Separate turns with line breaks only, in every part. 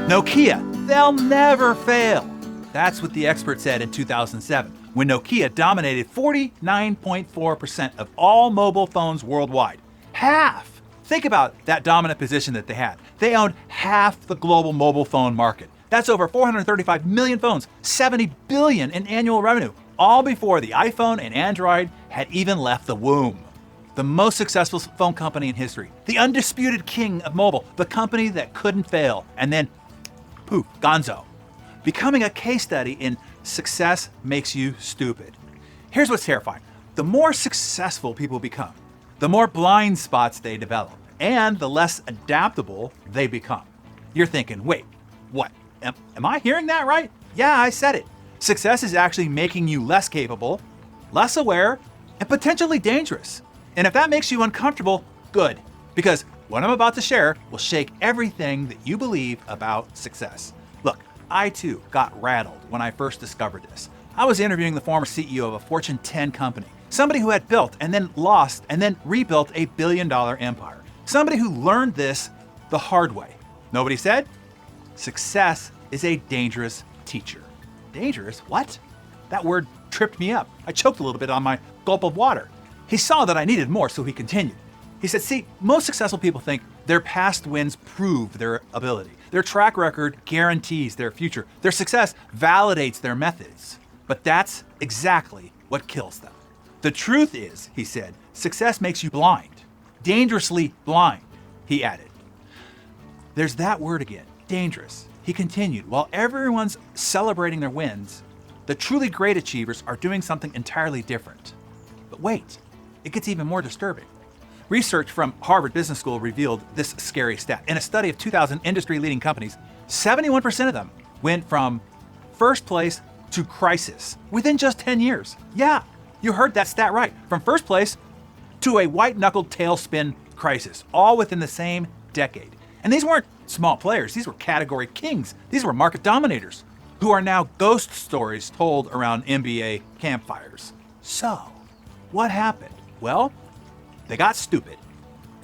Nokia, they'll never fail. That's what the expert said in 2007, when Nokia dominated 49.4% of all mobile phones worldwide. Half! Think about that dominant position that they had. They owned half the global mobile phone market. That's over 435 million phones, 70 billion in annual revenue, all before the iPhone and Android had even left the womb. The most successful phone company in history, the undisputed king of mobile, the company that couldn't fail, and then poof, gonzo. Becoming a case study in success makes you stupid. Here's what's terrifying. The more successful people become, the more blind spots they develop, and the less adaptable they become. You're thinking, wait, what? Am I hearing that right? Yeah, I said it. Success is actually making you less capable, less aware, and potentially dangerous. And if that makes you uncomfortable, good. Because what I'm about to share will shake everything that you believe about success. Look, I too got rattled when I first discovered this. I was interviewing the former CEO of a Fortune 10 company, somebody who had built and then lost and then rebuilt a billion-dollar empire. Somebody who learned this the hard way. Nobody said, success is a dangerous teacher. Dangerous? What? That word tripped me up. I choked a little bit on my gulp of water. He saw that I needed more, so he continued. He said, see, most successful people think their past wins prove their ability. Their track record guarantees their future. Their success validates their methods. But that's exactly what kills them. The truth is, he said, success makes you blind. Dangerously blind, he added. There's that word again, dangerous. He continued, while everyone's celebrating their wins, the truly great achievers are doing something entirely different. But wait, it gets even more disturbing. Research from Harvard Business School revealed this scary stat. In a study of 2,000 industry-leading companies, 71% of them went from first place to crisis within just 10 years. Yeah, you heard that stat right. From first place to a white-knuckled tailspin crisis, all within the same decade. And these weren't small players. These were category kings. These were market dominators who are now ghost stories told around MBA campfires. So, what happened? Well, they got stupid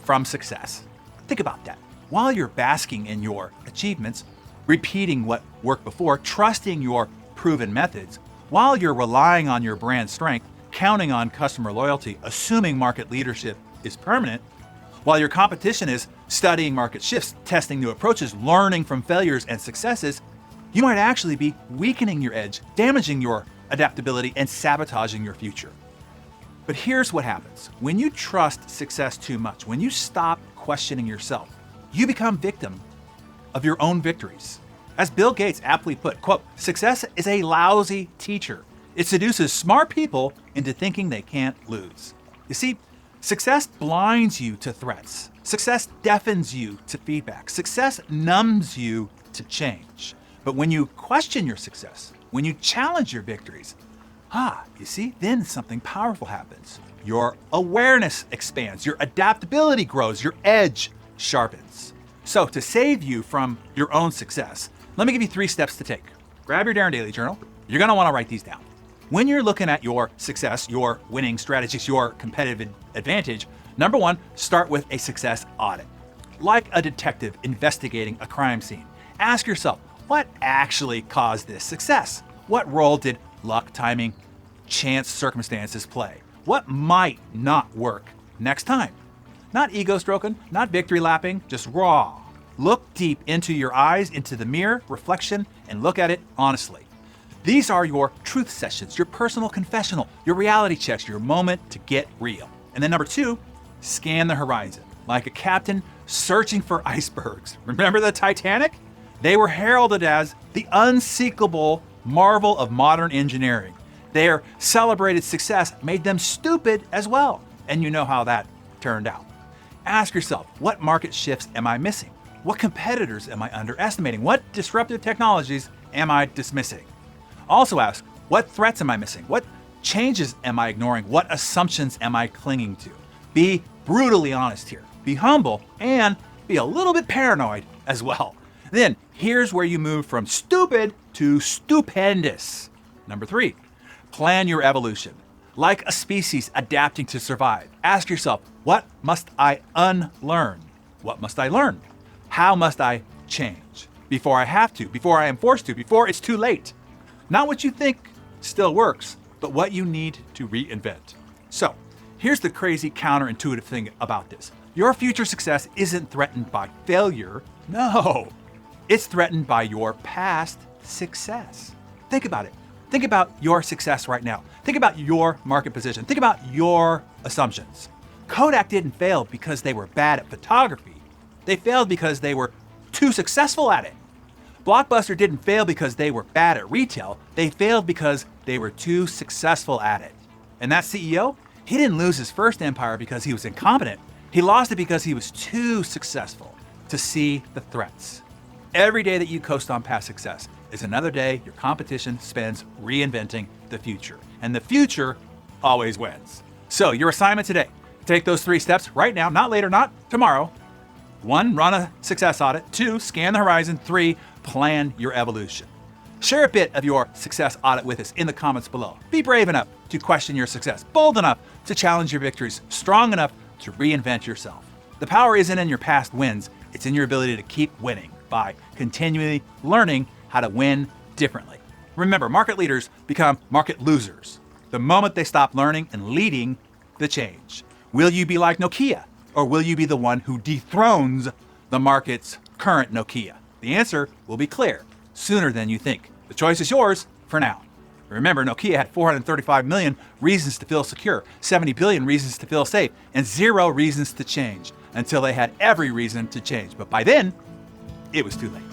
from success. Think about that. While you're basking in your achievements, repeating what worked before, trusting your proven methods, while you're relying on your brand strength, counting on customer loyalty, assuming market leadership is permanent, while your competition is studying market shifts, testing new approaches, learning from failures and successes, you might actually be weakening your edge, damaging your adaptability, and sabotaging your future. But here's what happens. When you trust success too much, when you stop questioning yourself, you become victim of your own victories. As Bill Gates aptly put, quote, success is a lousy teacher. It seduces smart people into thinking they can't lose. You see, success blinds you to threats. Success deafens you to feedback. Success numbs you to change. But when you question your success, when you challenge your victories, you see, then something powerful happens. Your awareness expands, your adaptability grows, your edge sharpens. So to save you from your own success, let me give you 3 steps to take. Grab your Darren Daily Journal. You're gonna wanna write these down. When you're looking at your success, your winning strategies, your competitive advantage, number 1, start with a success audit. Like a detective investigating a crime scene, ask yourself, what actually caused this success? What role did luck, timing, chance, circumstances play? What might not work next time? Not ego stroking, not victory lapping, just raw. Look deep into your eyes, into the mirror, reflection, and look at it honestly. These are your truth sessions, your personal confessional, your reality checks, your moment to get real. And then number 2, scan the horizon. Like a captain searching for icebergs. Remember the Titanic? They were heralded as the unseekable marvel of modern engineering. Their celebrated success made them stupid as well. And you know how that turned out. Ask yourself, what market shifts am I missing? What competitors am I underestimating? What disruptive technologies am I dismissing? Also ask, what threats am I missing? What changes am I ignoring? What assumptions am I clinging to? Be brutally honest here. Be humble and be a little bit paranoid as well. Then here's where you move from stupid to stupendous. Number 3, plan your evolution. Like a species adapting to survive, ask yourself, what must I unlearn? What must I learn? How must I change? before I have to, before I am forced to, before it's too late. Not what you think still works, but what you need to reinvent. So, here's the crazy counterintuitive thing about this. Your future success isn't threatened by failure. No, it's threatened by your past success. Think about it. Think about your success right now. Think about your market position. Think about your assumptions. Kodak didn't fail because they were bad at photography. They failed because they were too successful at it. Blockbuster didn't fail because they were bad at retail. They failed because they were too successful at it. And that CEO, he didn't lose his first empire because he was incompetent. He lost it because he was too successful to see the threats. Every day that you coast on past success is another day your competition spends reinventing the future. And the future always wins. So your assignment today, take those 3 steps right now, not later, not tomorrow. 1, run a success audit. 2, scan the horizon. 3, plan your evolution. Share a bit of your success audit with us in the comments below. Be brave enough to question your success, bold enough to challenge your victories, strong enough to reinvent yourself. The power isn't in your past wins, it's in your ability to keep winning by continually learning how to win differently. Remember, market leaders become market losers the moment they stop learning and leading the change. Will you be like Nokia, or will you be the one who dethrones the market's current Nokia? The answer will be clear sooner than you think. The choice is yours for now. Remember, Nokia had 435 million reasons to feel secure, 70 billion reasons to feel safe, and 0 reasons to change until they had every reason to change. But by then, it was too late.